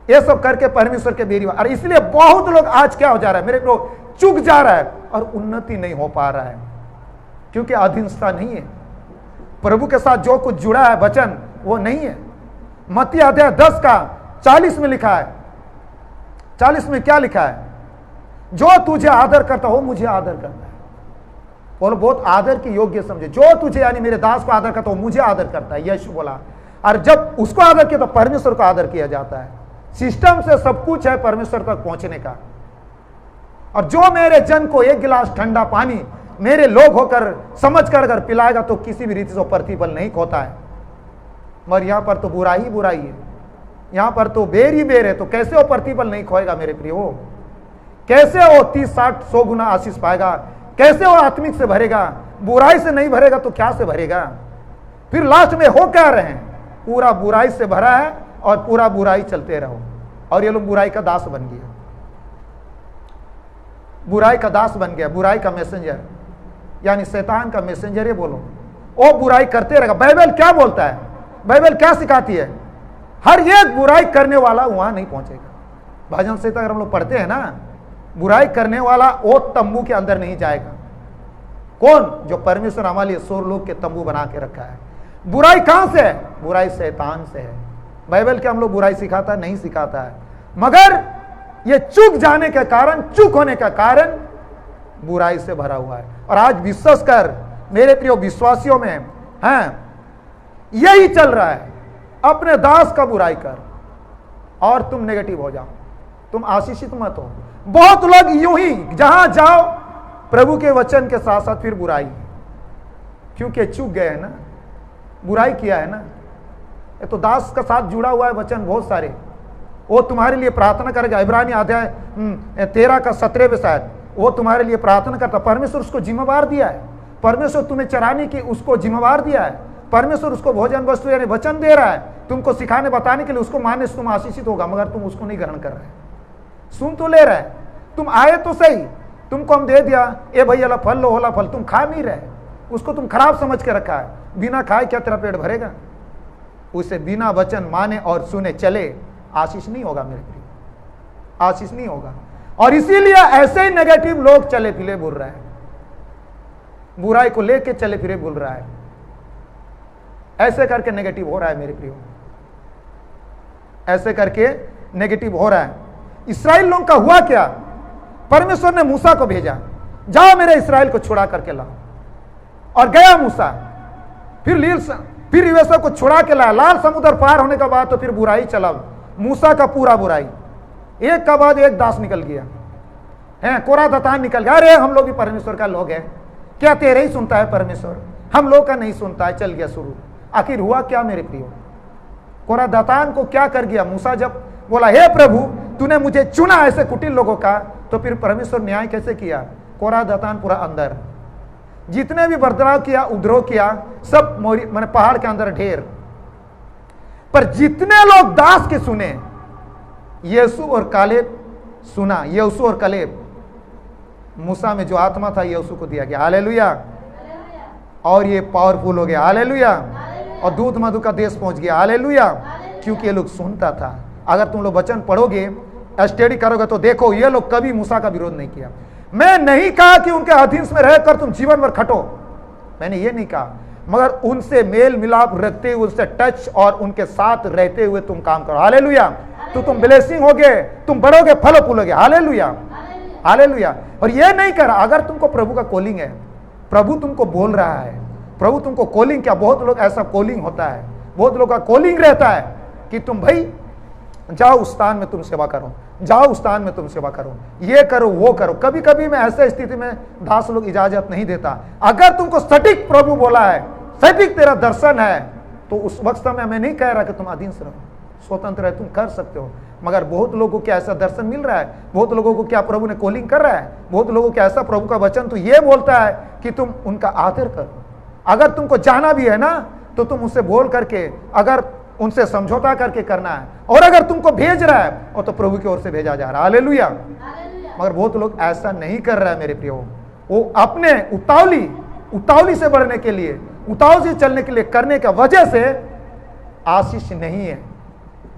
ये सब करके परमेश्वर के बेरी। और इसलिए बहुत लोग आज क्या हो जा रहा है मेरे लोग, चूक जा रहा है और उन्नति नहीं हो पा रहा है, क्योंकि अधीनता नहीं है। प्रभु के साथ जो कुछ जुड़ा है वचन वो नहीं है। मत्ती अध्याय 10 का 40 में लिखा है, 40 में क्या लिखा है? जो तुझे आदर करता हो मुझे आदर करता है। बोलो बहुत आदर की योग्य समझे, जो तुझे यानी मेरे दास को आदर करता हो मुझे आदर करता है, यीशु बोला। और जब उसको आदर किया तो परमेश्वर को आदर किया जाता है। सिस्टम से सब कुछ है परमेश्वर तक पहुंचने का। और जो मेरे जन को एक गिलास ठंडा पानी मेरे लोग होकर समझ कर अगर पिलाएगा तो किसी भी रीति से प्रतिफल नहीं खोता है। मगर यहां पर तो बुराई ही बुराई है, यहां पर तो बेर ही बेर है, तो कैसे वो प्रतिफल नहीं खोएगा मेरे प्रियो? कैसे वो 30, 60, 100 गुना आशीष पाएगा? कैसे वो आत्मिक से भरेगा? बुराई से नहीं भरेगा तो क्या से भरेगा? फिर लास्ट में हो क्या रहे हैं? पूरा बुराई से भरा है और पूरा बुराई चलते रहो। और ये लोग बुराई का दास बन गया, बुराई का दास बन गया, बुराई का मैसेंजर, यानी शैतान का मैसेंजर। ये बोलो वो बुराई करते रहेगा। बाइबल क्या बोलता है? बाइबल क्या सिखाती है? हर एक बुराई करने वाला वहां नहीं पहुंचेगा। भजन संहिता अगर हम लोग पढ़ते हैं ना, बुराई करने वाला वो तंबू के अंदर नहीं जाएगा। कौन? जो परमेश्वर हमारे लिए स्वर्गलोक के तंबू बना के रखा है। बुराई कहां से है? बुराई शैतान से है। बाइबल क्या हम लोग बुराई सिखाता है? नहीं सिखाता है। मगर ये चूक जाने के कारण, चूक होने का कारण बुराई से भरा हुआ है। और आज विश्वास कर मेरे प्रिय विश्वासियों में हैं यही चल रहा है। अपने दास का बुराई कर और तुम नेगेटिव हो जाओ, तुम आशीषित मत हो। बहुत लोग यूं ही जहां जाओ प्रभु के वचन के साथ साथ फिर बुराई, क्योंकि चूक गए हैं ना, बुराई किया है ना। ये तो दास का साथ जुड़ा हुआ है वचन बहुत सारे। वो तुम्हारे लिए प्रार्थना करेगा। इब्रानी अध्याय 13 का 17 में शायद वो तुम्हारे लिए प्रार्थना करता। परमेश्वर उसको जिम्मेवार दिया है। परमेश्वर तुम्हें चराने की उसको जिम्मेवार दिया है। परमेश्वर उसको भोजन वस्तु यानी वचन दे रहा है तुमको सिखाने बताने के लिए। उसको मानने से तुम आशीषित होगा, मगर तुम उसको नहीं ग्रहण कर रहे। सुन तो ले रहे, तुम आए तो सही, तुमको हम दे दिया, ए भैया ला फल लो होला फल, तुम खा नहीं रहे, उसको तुम खराब समझ के रखा है। बिना खाए क्या तेरा पेट भरेगा? उसे बिना वचन माने और सुने चले आशीष नहीं होगा मेरे प्रिय, आशीष नहीं होगा। और इसीलिए ऐसे ही नेगेटिव लोग चले फिरे बोल रहा है, बुराई को लेके चले फिरे बोल रहा है, ऐसे करके नेगेटिव हो रहा है मेरे प्रियो, ऐसे करके नेगेटिव हो रहा है। इस्राएल लोगों का हुआ क्या? परमेश्वर ने मूसा को भेजा, जाओ मेरे इस्राएल को छुड़ा करके लाओ। और गया मूसा, फिर यहोशू को छुड़ा के लाया। लाल समुद्र पार होने के बाद तो फिर बुराई चला, मूसा का पूरा बुराई, एक का बाद एक दास निकल गया है, कोरा दतान निकल गया। अरे हम लोग भी परमेश्वर का लोग हैं, क्या तेरे ही सुनता है परमेश्वर? हम लोग का नहीं सुनता है। चल गया शुरू। आखिर हुआ क्या मेरे प्रियो? कोरा दतान को क्या कर गया मूसा? जब बोला हे प्रभु तूने मुझे चुना ऐसे कुटिल लोगों का, तो फिर परमेश्वर न्याय कैसे किया? कोरा दतान पूरा अंदर, जितने भी बर्ताव किया, उपद्रव किया, सब मैंने पहाड़ के अंदर ढेर। पर जितने लोग दास के सुने, यहोशू और कालेब सुना, यहोशू और कालेब, मूसा में जो आत्मा था यहोशू को दिया गया। हालेलुया। और ये पावरफुल हो गया। हालेलुया। और दूध मधु का देश पहुंच गया। हालेलुया। क्योंकि ये लोग सुनता था। अगर तुम लोग वचन पढ़ोगे, स्टडी करोगे तो देखो ये लोग कभी मूसा का विरोध नहीं किया। मैं नहीं कहा कि उनके अधीन में रहकर तुम जीवन भर खटो, मैंने ये नहीं कहा, मगर उनसे मेल मिलाप रखते हुए, उनसे टच और उनके साथ रहते हुए तुम काम करो। हालेलुया। तो तुम ब्लेसिंग होगे, तुम बढ़ोगे, फल फूलोगे। हालेलुया। हालेलुया। और ये नहीं कर, अगर तुमको प्रभु का कॉलिंग है, प्रभु तुमको बोल रहा है, प्रभु तुमको कॉलिंग, क्या बहुत लोग ऐसा कॉलिंग होता है, बहुत लोगों का कॉलिंग रहता है कि तुम भाई जाओ उस स्थान में तुम सेवा करो, जाओ उस स्थान में तुम सेवा करो, ये करो वो करो। कभी कभी मैं ऐसे स्थिति में दास लोग इजाजत नहीं देता। अगर तुमको सटीक प्रभु बोला है, सटीक तेरा दर्शन है, तो उस वक्त में मैं नहीं कह रहा कि तुम अधीन से रहो, स्वतंत्र है, तुम कर सकते हो। मगर बहुत लोगों को क्या ऐसा दर्शन मिल रहा है? बहुत लोगों को क्या प्रभु ने कॉलिंग कर रहा है? बहुत लोगों को ऐसा प्रभु का वचन तो ये बोलता है कि तुम उनका आदर करो। अगर तुमको जाना भी है ना, तो तुम उससे बोल करके, अगर उनसे समझौता करके करना है। और अगर तुमको भेज रहा है, वो तो प्रभु की ओर से भेजा जा रहा है। हालेलुया। मगर बहुत लोग ऐसा नहीं कर रहा है मेरे प्रियो। वो अपने उतावली से बढ़ने के लिए, उतावली से चलने के लिए करने का वजह से आशीष नहीं है।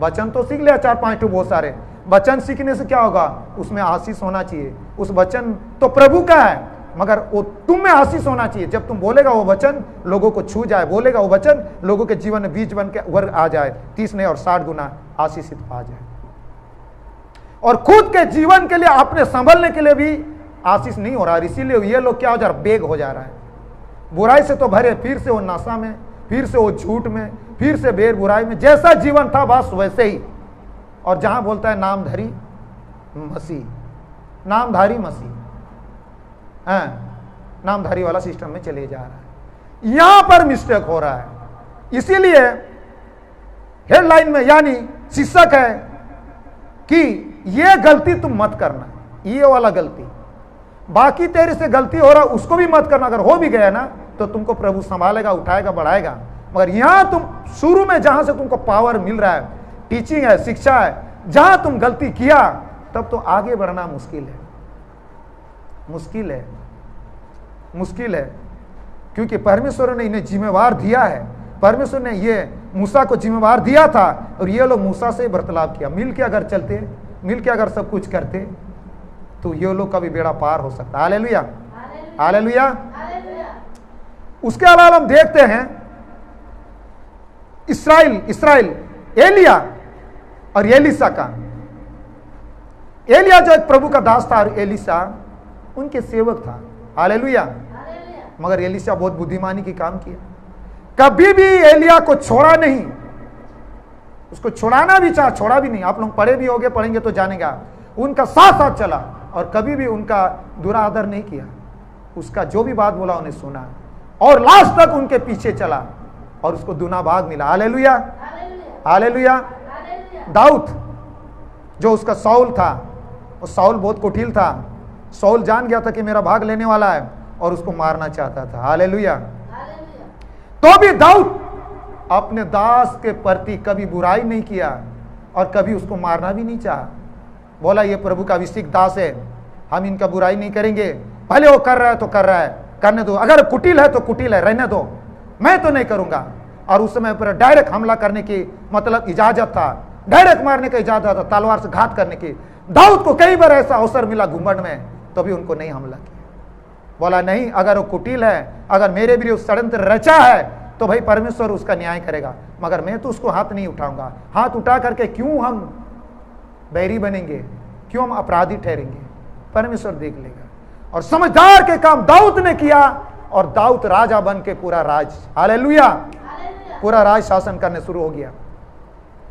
वचन तो सीख लिया 4-5 ठो बहुत सारे। वचन सीखने से क्या होगा, उसमें आशीष होना चाहिए। उस वचन तो प्रभु का है, मगर वो तुम में आशीष होना चाहिए। जब तुम बोलेगा वो वचन लोगों को छू जाए, बोलेगा वो वचन लोगों के जीवन में बीज बन के उभर आ जाए, 30 नहीं और 60 गुना आशीषित आ जाए। और खुद के जीवन के लिए अपने संभलने के लिए भी आशीष नहीं हो रहा है। इसीलिए ये लोग क्या हो जा रहा है, बेग हो जा रहा है। बुराई से तो भरे, फिर से वो नशा में, फिर से वो झूठ में, फिर से बेर बुराई में। जैसा जीवन था बस वैसे ही। और जहां बोलता है नामधारी मसीह, नामधारी मसीह, नामधारी वाला सिस्टम में चले जा रहा है। यहां पर मिस्टेक हो रहा है। इसीलिए हेडलाइन में यानी शीर्षक है कि ये गलती तुम मत करना, ये वाला गलती। बाकी तेरे से गलती हो रहा उसको भी मत करना। अगर हो भी गया ना तो तुमको प्रभु संभालेगा, उठाएगा, बढ़ाएगा। मगर यहां तुम शुरू में जहां से तुमको पावर मिल रहा है, टीचिंग है, शिक्षा है, जहां तुम गलती किया तब तो आगे बढ़ना मुश्किल है, मुश्किल है, मुश्किल है। क्योंकि परमेश्वर ने इन्हें जिम्मेवार दिया है। परमेश्वर ने ये मूसा को जिम्मेवार दिया था और ये लोग मूसा से बर्ताव किया। मिल के अगर चलते, मिल के अगर सब कुछ करते तो ये लोग का भी बेड़ा पार हो सकता है। Hallelujah, hallelujah. उसके अलावा हम देखते हैं इस्राएल एलिया और एलिसा का। एलिया जो एक प्रभु का दास था और एलिसा उनके सेवक था। हालेलुया। मगर एलिसा बहुत बुद्धिमानी की काम किया। कभी भी एलिया को छोड़ा नहीं, उसको छुड़ाना भी चाहा, छोड़ा भी नहीं। आप लोग पढ़े भी होंगे, पढ़ेंगे तो जानेगा। उनका साथ साथ चला और कभी भी उनका दुरादर नहीं किया। उसका जो भी बात बोला उन्हें सुना और लास्ट तक उनके पीछे चला और उसको दुना भाग मिला। Hallelujah, hallelujah. दाऊद जो उसका साउल था, वो साउल बहुत कुटिल था। साउल जान गया था कि मेरा भाग लेने वाला है और उसको मारना चाहता था। हालेलुया। तो भी दाऊद अपने दास के प्रति कभी बुराई नहीं किया और कभी उसको मारना भी नहीं चाहा। बोला ये प्रभु का अभिषिक्त दास है, हम इनका बुराई नहीं करेंगे। भले वो कर रहा है तो कर रहा है, करने दो। अगर कुटिल है तो कुटिल है, रहने दो, मैं तो नहीं करूंगा। और उस समय पर डायरेक्ट हमला करने की मतलब इजाजत था, डायरेक्ट मारने का इजाजत था, तलवार से घात करने की। दाऊद को कई बार ऐसा अवसर मिला घुमंड में, तो भी उनको नहीं हमला किया। बोला नहीं, अगर वो कुटिल है, अगर मेरे भी षड्यंत्र रचा है तो भाई परमेश्वर उसका न्याय करेगा, मगर मैं तो उसको हाथ नहीं उठाऊंगा। हाथ उठा करके क्यों हम बैरी बनेंगे, क्यों हम अपराधी ठहरेंगे? परमेश्वर देख लेगा। और समझदार के काम दाऊद ने किया और दाऊद राजा बन के पूरा राज, हालेलुया, पूरा राज शासन करने शुरू हो गया।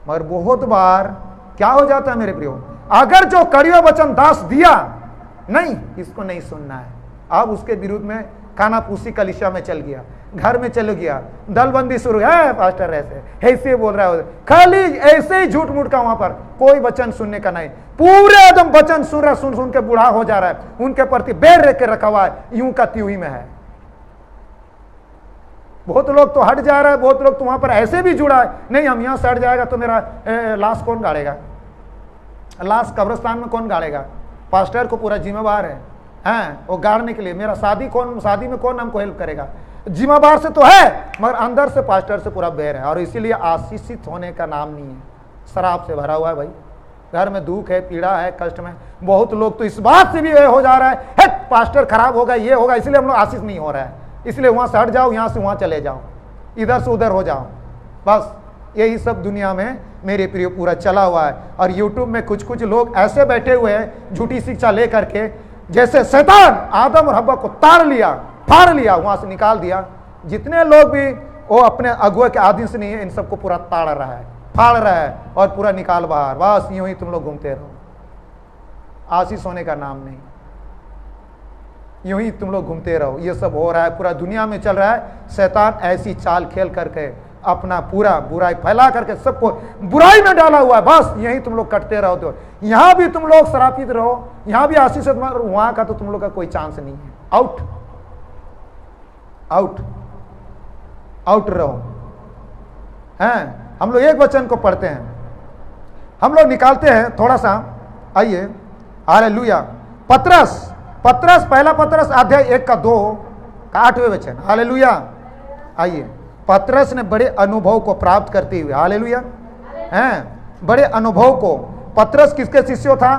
मगर बहुत बार क्या हो जाता है मेरे प्रियो, अगर जो कड़वा वचन दास दिया, नहीं इसको नहीं सुनना है, अब उसके विरुद्ध में कानापूसी कलिशा में चल गया, घर में चल गया, दलबंदी शुरू है। पास्टर ऐसे बोल रहा है, खाली ऐसे ही झूठ मूठ का, वहां पर कोई वचन सुनने का नहीं। पूरे एकदम वचन सुन के बूढ़ा हो जा रहा है, उनके प्रति बैर रख के रखा हुआ है, यूं का त्यों ही में है। बहुत लोग तो हट जा रहा है, बहुत लोग तो वहां पर ऐसे भी जुड़ा है, नहीं हम यहां से हट जाएगा तो मेरा लाश कौन गाड़ेगा, लाश कब्रिस्तान में कौन गाड़ेगा? पास्टर को पूरा जिम्मेवार है वो गाड़ने के लिए। मेरा शादी में कौन हमको हेल्प करेगा? जिम्मेवार से तो है, मगर अंदर से पास्टर से पूरा बैर है। और इसीलिए आशीषित होने का नाम नहीं है, शराब से भरा हुआ है भाई। घर में दुख है, पीड़ा है, कष्ट में। बहुत लोग तो इस बात से भी हो जा रहा है पास्टर खराब होगा, ये होगा, इसलिए हम लोग आशीष नहीं हो रहा है, इसलिए वहां से हट जाओ, यहां से वहां चले जाओ, इधर से उधर हो जाओ। बस यही सब दुनिया में मेरे प्रिय पूरा चला हुआ है। और यूट्यूब में कुछ लोग ऐसे बैठे हुए हैं झूठी शिक्षा लेकर के, जैसे शैतान आदम और हव्वा को ताड़ लिया, फाड़ लिया, वहां से निकाल दिया। जितने लोग भी वो अपने अगुआ के आधीन से नहीं है, इन सबको पूरा ताड़ रहा है, फाड़ रहा है और पूरा निकाल बाहर। बस यूं ही तुम लोग घूमते रहो, आशीष होने का नाम नहीं, यूं ही तुम लोग घूमते रहो। ये सब हो रहा है, पूरा दुनिया में चल रहा है। शैतान ऐसी चाल खेल करके अपना पूरा बुराई फैला करके सबको बुराई में डाला हुआ है। बस यही तुम लोग कटते रहो, तो यहां भी तुम लोग शरापित रहो, यहां भी आशीष, वहां का तो तुम लोग का कोई चांस नहीं है। आउट आउट आउट रहो। हैं हम लोग एक वचन को पढ़ते हैं, हम लोग निकालते हैं थोड़ा सा, आइए। हालेलुया। पतरस पहला पतरस अध्याय 1 का 2 का 8वें वचन। हालेलुया। आइए, पतरस ने बड़े अनुभव को प्राप्त करते हुए, हालेलुया, हैं बड़े अनुभव को। पतरस किसके शिष्य था?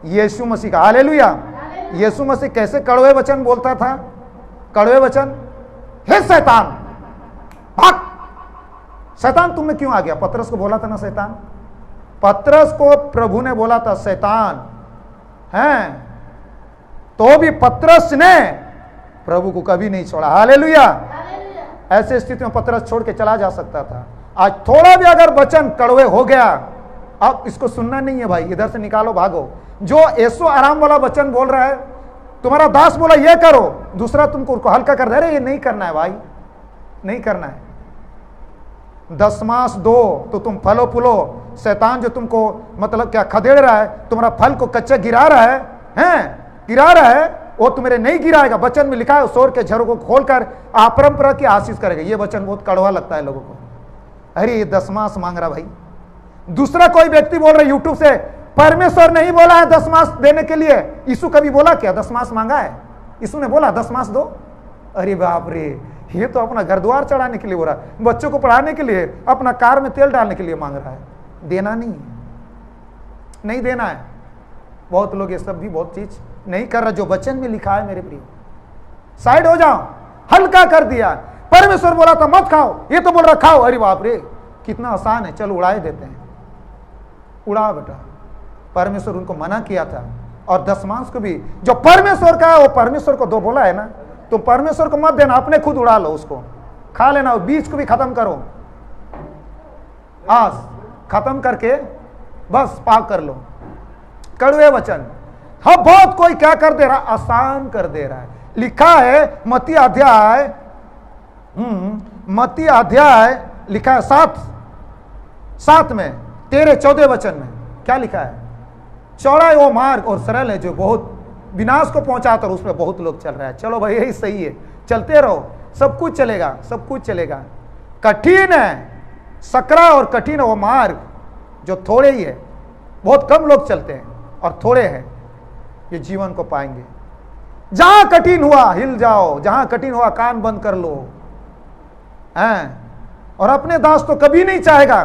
यीशु मसीह का। हालेलुया। यीशु मसीह कैसे कड़वे वचन बोलता था? कड़वे वचन, हे शैतान भाग, शैतान तुम में क्यों आ गया? पतरस को बोला था ना शैतान। पतरस को प्रभु ने बोला था शैतान हैं, तो भी पतरस ने प्रभु को कभी नहीं छोड़ा। हालेलुया। ऐसे स्थिति में पतरस छोड़ के चला जा सकता था। आज थोड़ा भी अगर वचन कड़वे हो गया, अब इसको सुनना नहीं है भाई, इधर से निकालो, भागो। जो ऐसो आराम वाला वचन बोल रहा है, तुम्हारा दास बोला ये करो, दूसरा तुमको हल्का कर दे रहे, ये नहीं करना है भाई, नहीं करना है। 10 मास दो तो तुम फलो फूलो। शैतान जो तुमको मतलब क्या खदेड़ रहा है, तुम्हारा फल को कच्चा गिरा रहा है, गिरा रहा है, वो तुम्हारे नहीं गिराएगा। वचन में लिखा है सोर के झरों को खोलकर अपरंपरा की आशीष करेगा। ये वचन बहुत कड़वा लगता है लोगों को। अरे ये 10 मास मांग रहा भाई। दूसरा कोई व्यक्ति बोल रहा है यूट्यूब से, परमेश्वर नहीं बोला है 10 मास देने के लिए। यीशु कभी बोला क्या 10 मास मांगा है? यीशु ने बोला 10 मास दो? अरे बाप रे, ये तो अपना घर द्वार चढ़ाने के लिए हो रहा है, बच्चों को पढ़ाने के लिए, अपना कार में तेल डालने के लिए मांग रहा है। देना नहीं, नहीं देना है। बहुत लोग ये सब भी बहुत चीज नहीं कर रहा जो वचन में लिखा है। मेरे प्रिय, साइड हो जाओ, हल्का कर दिया। परमेश्वर बोला था मत खाओ, ये तो बोल रहा खाओ। अरे बाप रे, कितना आसान है, चलो उड़ाए देते हैं। उड़ा बेटा, परमेश्वर उनको मना किया था। और 10 मास को भी जो परमेश्वर का है वो परमेश्वर को दो बोला है ना, तो परमेश्वर को मत देना, अपने खुद उड़ा लो, उसको खा लेना। बीज को भी खत्म करो, आज खत्म करके बस पाक कर लो। कड़वे वचन, हाँ बहुत कोई क्या कर दे रहा, आसान कर दे रहा है। लिखा है मत्ती अध्याय लिखा है 7 में 13-14 वचन में क्या लिखा है? चौड़ा है वो मार्ग और सरल है जो बहुत विनाश को पहुंचाता, और उसमें बहुत लोग चल रहा है। चलो भाई यही सही है, चलते रहो, सब कुछ चलेगा, सब कुछ चलेगा। कठिन है, सकरा और कठिन है वो मार्ग जो थोड़े ही है, बहुत कम लोग चलते हैं और थोड़े हैं ये जीवन को पाएंगे। जहां कठिन हुआ हिल जाओ, जहां कठिन हुआ कान बंद कर लो। और अपने दास तो कभी नहीं चाहेगा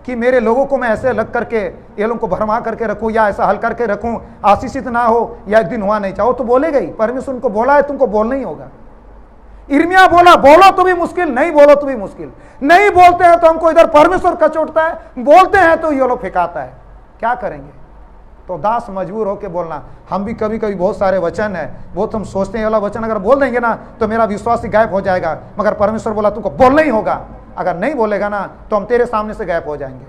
कि मेरे लोगों को मैं ऐसे अलग करके ये लोगों को भरमा करके रखूं या ऐसा हल करके रखूं, आशीषित ना हो या एक दिन हुआ नहीं चाहो तो बोलेगा ही। परमेश्वर उनको बोला है, तुमको बोलना ही होगा। इर्मिया बोला बोलो तो भी मुश्किल, नहीं बोलो तो भी मुश्किल। नहीं बोलते हैं तो हमको इधर परमेश्वर कचोटता है, बोलते हैं तो ये लोग फेंकाता है। क्या करेंगे? तो दास मजबूर होकर बोलना। हम भी कभी कभी बहुत सारे वचन है, बहुत हम सोचते हैं वाला वचन अगर बोल देंगे ना तो मेरा विश्वास ही गायब हो जाएगा, मगर परमेश्वर बोला तुमको बोलना ही होगा। अगर नहीं बोलेगा ना तो हम तेरे सामने से गायब हो जाएंगे।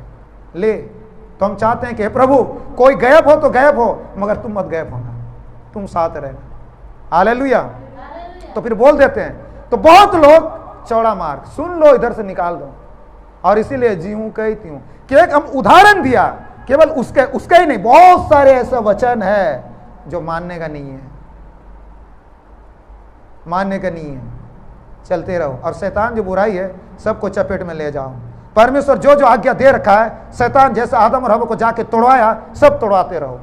ले, तो हम चाहते हैं कि हे प्रभु कोई गायब हो तो गायब हो, मगर तुम मत गायब होना, तुम साथ रहना। हालेलुया। तो फिर बोल देते हैं। तो बहुत लोग चौड़ा मार्ग सुन लो, इधर से निकाल दो। और इसीलिए जीऊं कहती हूं कि एक हम उदाहरण दिया, केवल उसके ही नहीं, बहुत सारे ऐसा वचन है जो मानने का नहीं है, मानने का नहीं है। चलते रहो, और शैतान जो बुराई है सबको चपेट में ले जाओ। परमेश्वर जो जो आज्ञा दे रखा है, शैतान जैसे आदम और हवा को जाके तोड़वाया, सब तोड़वाते रहो।